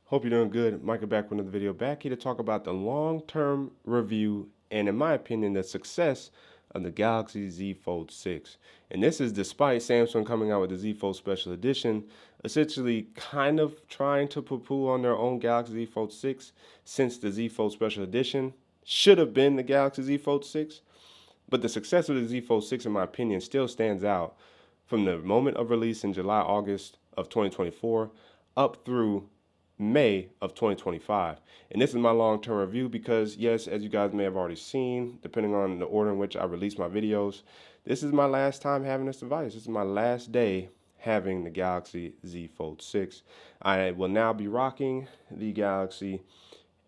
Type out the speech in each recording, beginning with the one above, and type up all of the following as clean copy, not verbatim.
Hope you're doing good. Micah back with another video. Back here to talk about the long-term review and, in my opinion, the success of the Galaxy Z Fold 6. And this is despite Samsung coming out with the Z Fold Special Edition, essentially kind of trying to poo-poo on their own Galaxy Z Fold 6, since the Z Fold Special Edition should have been the Galaxy Z Fold 6. But the success of the Z Fold 6, in my opinion, still stands out from the moment of release in July, August of 2024 up through May of 2025. And this is my long-term review because, yes, as you guys may have already seen, depending on the order in which I release my videos, this is my last time having this device. This is my last day having the Galaxy Z Fold 6. I will now be rocking the Galaxy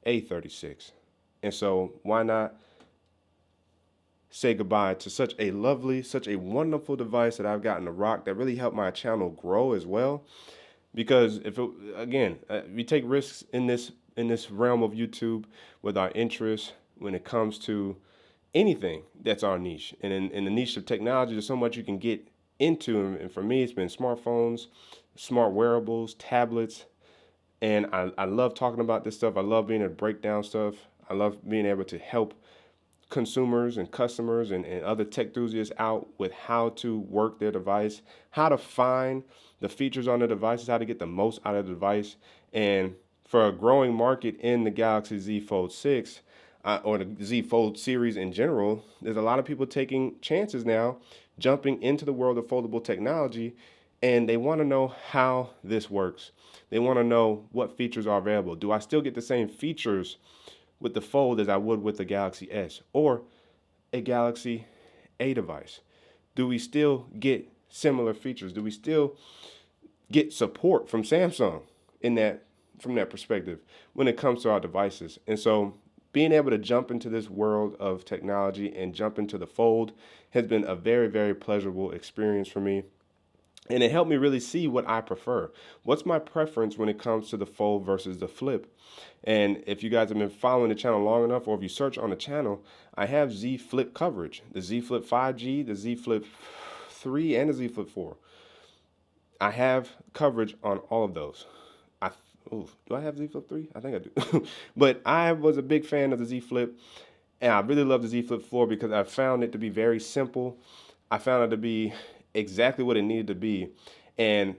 A36. And so why not say goodbye to such a lovely, such a wonderful device that I've gotten to rock that really helped my channel grow as well. Because if it, again, we take risks in this realm of YouTube with our interests when it comes to anything that's our niche. And in the niche of technology, there's so much you can get into. And for me, it's been smartphones, smart wearables, tablets. And I love talking about this stuff. I love being able to break down stuff. I love being able to help consumers and customers and other tech enthusiasts out with how to work their device, how to find the features on the devices, how to get the most out of the device. And for a growing market in the Galaxy Z Fold 6 or the Z Fold series in general, there's a lot of people taking chances now, jumping into the world of foldable technology, and they want to know how this works. They want to know what features are available. Do I still get the same features with the Fold as I would with the Galaxy S or a Galaxy A device? Do we still get similar features? Do we still get support from Samsung from that perspective when it comes to our devices? And so being able to jump into this world of technology and jump into the Fold has been a very, very pleasurable experience for me. And it helped me really see what I prefer. What's my preference when it comes to the Fold versus the Flip? And if you guys have been following the channel long enough, or if you search on the channel, I have Z Flip coverage. The Z Flip 5G, the Z Flip 3, and the Z Flip 4. I have coverage on all of those. Do I have Z Flip 3? I think I do. But I was a big fan of the Z Flip, and I really love the Z Flip 4 because I found it to be very simple. I found it to be exactly what it needed to be. And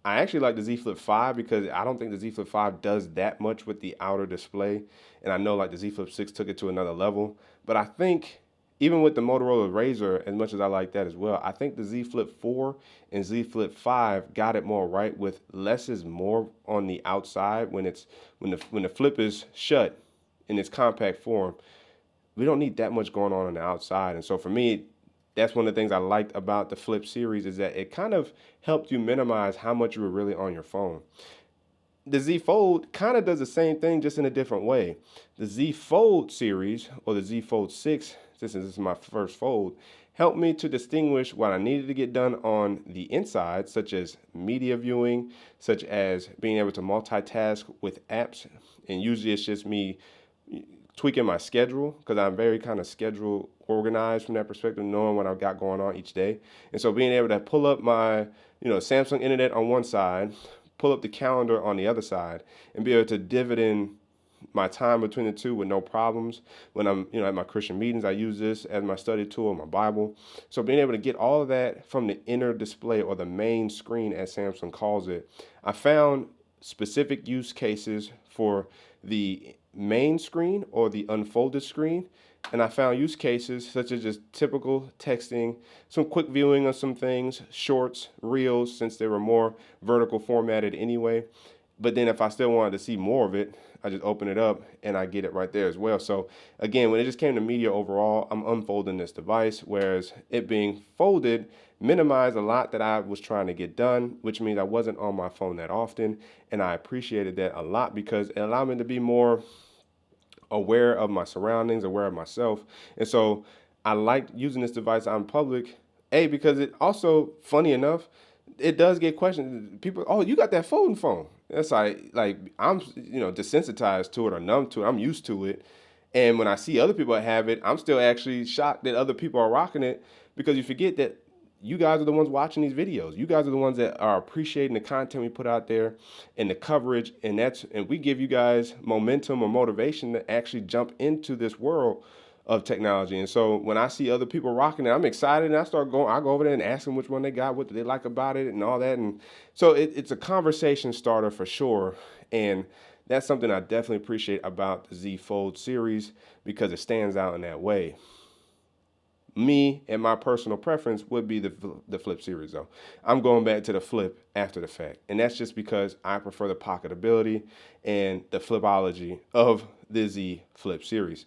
I actually like the Z Flip 5 because I don't think the Z Flip 5 does that much with the outer display. And I know like the Z Flip 6 took it to another level. But I think even with the Motorola Razr, as much as I like that as well, I think the Z Flip 4 and Z Flip 5 got it more right with less is more on the outside when the flip is shut in its compact form. We don't need that much going on the outside. And so for me, that's one of the things I liked about the Flip series is that it kind of helped you minimize how much you were really on your phone. The Z Fold kind of does the same thing, just in a different way. The Z Fold series, or the Z Fold 6, since this is my first Fold, helped me to distinguish what I needed to get done on the inside, such as media viewing, such as being able to multitask with apps. And usually it's just me tweaking my schedule because I'm very kind of schedule organized from that perspective, knowing what I've got going on each day. And so being able to pull up my, Samsung internet on one side, pull up the calendar on the other side, and be able to divot in my time between the two with no problems. When I'm, at my Christian meetings, I use this as my study tool, my Bible. So being able to get all of that from the inner display, or the main screen as Samsung calls it, I found specific use cases for the main screen or the unfolded screen. And I found use cases such as just typical texting, some quick viewing of some things, shorts, reels, since they were more vertical formatted anyway. But then if I still wanted to see more of it, I just open it up and I get it right there as well. So again, when it just came to media overall, I'm unfolding this device, whereas it being folded minimized a lot that I was trying to get done, which means I wasn't on my phone that often. And I appreciated that a lot because it allowed me to be more aware of my surroundings, aware of myself. And so I liked using this device out in public, because it also, funny enough, it does get questions. People, oh, you got that folding phone. That's like I'm, desensitized to it or numb to it. I'm used to it. And when I see other people have it, I'm still actually shocked that other people are rocking it, because you forget that you guys are the ones watching these videos. You guys are the ones that are appreciating the content we put out there and the coverage. And we give you guys momentum or motivation to actually jump into this world of technology. And so when I see other people rocking it, I'm excited, and I go over there and ask them which one they got, what do they like about it and all that. And so it's a conversation starter for sure. And that's something I definitely appreciate about the Z Fold series because it stands out in that way. Me and my personal preference would be the Flip series though. I'm going back to the Flip after the fact. And that's just because I prefer the pocketability and the flipology of the Z Flip series.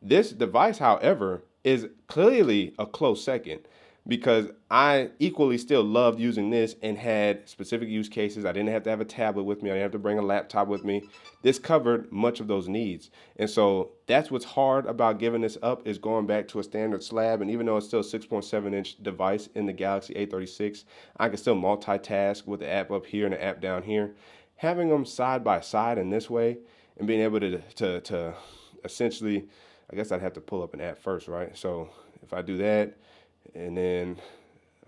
This device, however, is clearly a close second because I equally still loved using this and had specific use cases. I didn't have to have a tablet with me. I didn't have to bring a laptop with me. This covered much of those needs. And so that's what's hard about giving this up is going back to a standard slab. And even though it's still a 6.7-inch device in the Galaxy A36, I can still multitask with the app up here and the app down here. Having them side by side in this way and being able to essentially, I guess I'd have to pull up an app first, right? So if I do that, and then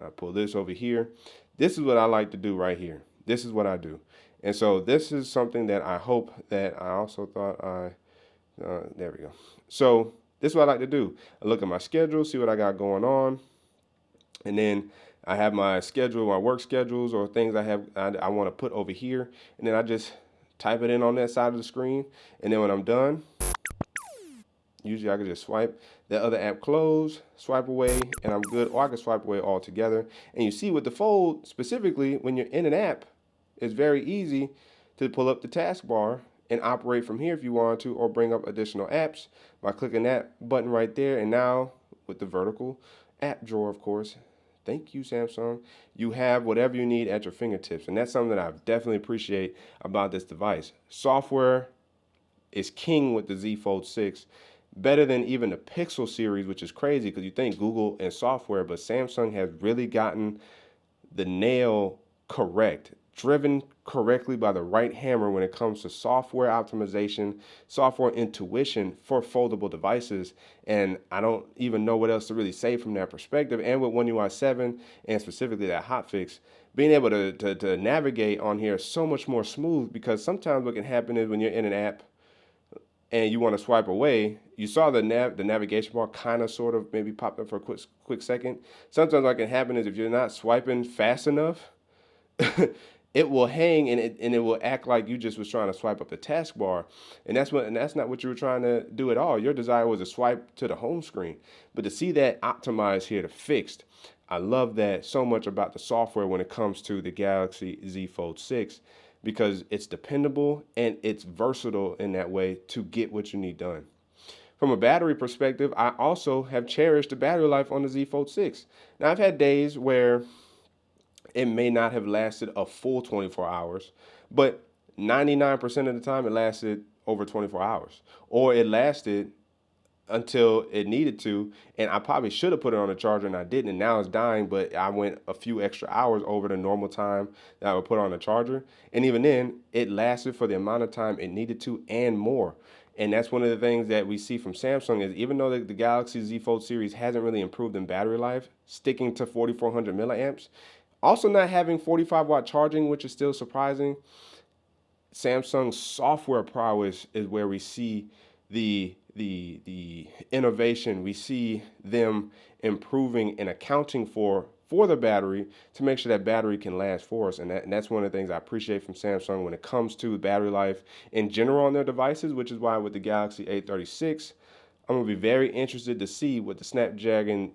I pull this over here, this is what I like to do right here. This is what I do. And so this is something that I hope that I also thought there we go. So this is what I like to do. I look at my schedule, see what I got going on, and then I have my schedule, my work schedules, or things I want to put over here, and then I just type it in on that side of the screen, and then when I'm done, usually I can just swipe the other app close, swipe away, and I'm good. Or I can swipe away altogether. And you see with the Fold, specifically when you're in an app, it's very easy to pull up the taskbar and operate from here if you want to, or bring up additional apps by clicking that button right there. And now with the vertical app drawer, of course, thank you, Samsung, you have whatever you need at your fingertips. And that's something that I definitely appreciate about this device. Software is king with the Z Fold 6. Better than even the Pixel series, which is crazy because you think Google and software, but Samsung has really gotten the nail correct, driven correctly by the right hammer when it comes to software optimization, software intuition for foldable devices. And I don't even know what else to really say from that perspective. And with One UI 7 and specifically that hotfix, being able to navigate on here is so much more smooth because sometimes what can happen is when you're in an app and you want to swipe away, you saw the navigation bar kind of sort of maybe popped up for a quick second. Sometimes what can happen is if you're not swiping fast enough, it will hang and it will act like you just was trying to swipe up the taskbar. And that's not what you were trying to do at all. Your desire was to swipe to the home screen. But to see that optimized here to fixed, I love that so much about the software when it comes to the Galaxy Z Fold 6. Because it's dependable and it's versatile in that way to get what you need done. From a battery perspective, I also have cherished the battery life on the Z Fold 6. Now, I've had days where it may not have lasted a full 24 hours, but 99% of the time it lasted over 24 hours. Or it lasted until it needed to, and I probably should have put it on a charger and I didn't, and now it's dying, but I went a few extra hours over the normal time that I would put on a charger, and even then it lasted for the amount of time it needed to and more. And that's one of the things that we see from Samsung is even though the Galaxy Z Fold series hasn't really improved in battery life, sticking to 4400 milliamps, also not having 45-watt charging, which is still surprising. Samsung's software prowess is where we see the innovation. We see them improving and accounting for the battery to make sure that battery can last for us. And that's one of the things I appreciate from Samsung when it comes to battery life in general on their devices, which is why with the Galaxy A36, I'm gonna be very interested to see what the Snapdragon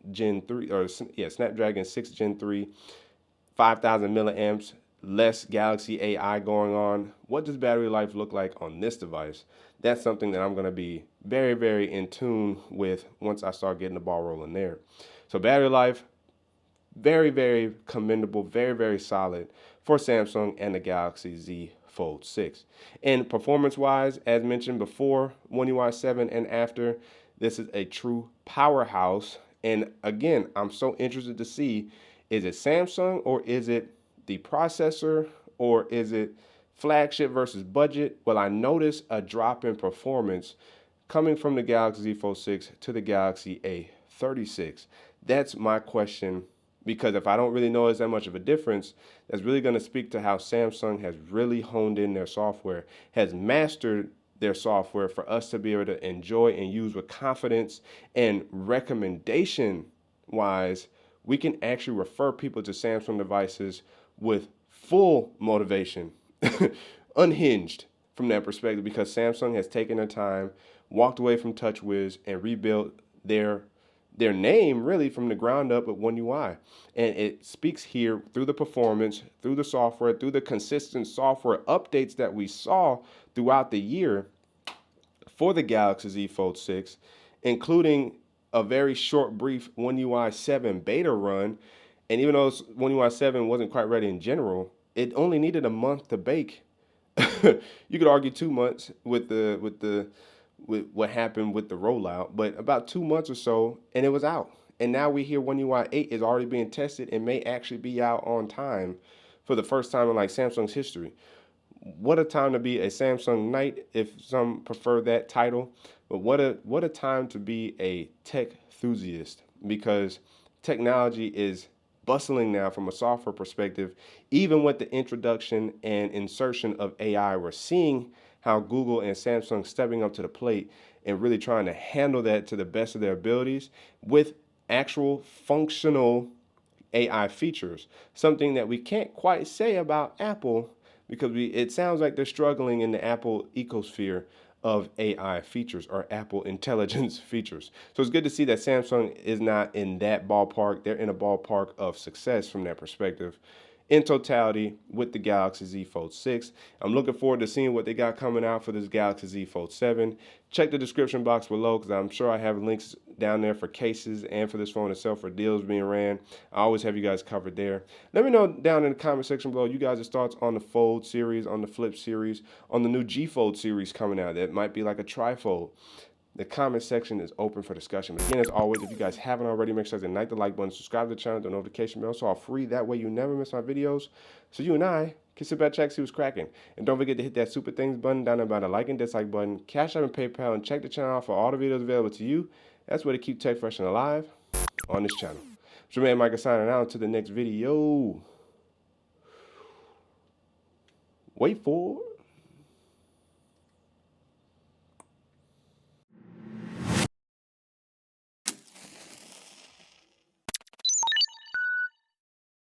Snapdragon 6 Gen 3, 5,000 milliamps, less Galaxy AI going on. What does battery life look like on this device? That's something that I'm going to be very, very in tune with once I start getting the ball rolling there. So battery life, very, very commendable, very, very solid for Samsung and the Galaxy Z Fold 6. And performance-wise, as mentioned before, One UI 7 and after, this is a true powerhouse. And again, I'm so interested to see, is it Samsung or is it the processor or is it flagship versus budget? Well, I noticed a drop in performance coming from the Galaxy Z Fold 6 to the Galaxy A36. That's my question Because if I don't really notice that much of a difference, that's really going to speak to how Samsung has really honed in their software, has mastered their software for us to be able to enjoy and use with confidence. And recommendation wise, we can actually refer people to Samsung devices with full motivation, unhinged from that perspective, because Samsung has taken their time, walked away from TouchWiz, and rebuilt their name really from the ground up with One UI. And it speaks here through the performance, through the software, through the consistent software updates that we saw throughout the year for the Galaxy Z Fold 6, including a very short, brief One UI 7 beta run. And even though One UI 7 wasn't quite ready in general, it only needed a month to bake. You could argue 2 months with what happened with the rollout, but about 2 months or so, and it was out. And now we hear One UI 8 is already being tested and may actually be out on time for the first time in like Samsung's history. What a time to be a Samsung Knight, if some prefer that title. But what a time to be a tech enthusiast, because technology is bustling now from a software perspective. Even with the introduction and insertion of AI, we're seeing how Google and Samsung stepping up to the plate and really trying to handle that to the best of their abilities with actual functional AI features. Something that we can't quite say about Apple, because it sounds like they're struggling in the Apple ecosphere of AI features or Apple intelligence features. So it's good to see that Samsung is not in that ballpark. They're in a ballpark of success from that perspective in totality with the Galaxy Z Fold 6. I'm looking forward to seeing what they got coming out for this Galaxy Z Fold 7. Check the description box below, because I'm sure I have links down there for cases and for this phone itself for deals being ran. I always have you guys covered there. Let me know down in the comment section below you guys' thoughts on the Fold series, on the Flip series, on the new G Fold series coming out. That might be like a trifold. The comment section is open for discussion. But again, as always, if you guys haven't already, make sure to hit the like button, subscribe to the channel, the notification bell, so all free. That way you never miss my videos. So you and I can sit back, check, see what's cracking. And don't forget to hit that super things button down there by the like and dislike button, Cash App and PayPal, and check the channel out for all the videos available to you. That's where to keep tech fresh and alive on this channel. It's your man Micah signing out. Until the next video. Wait for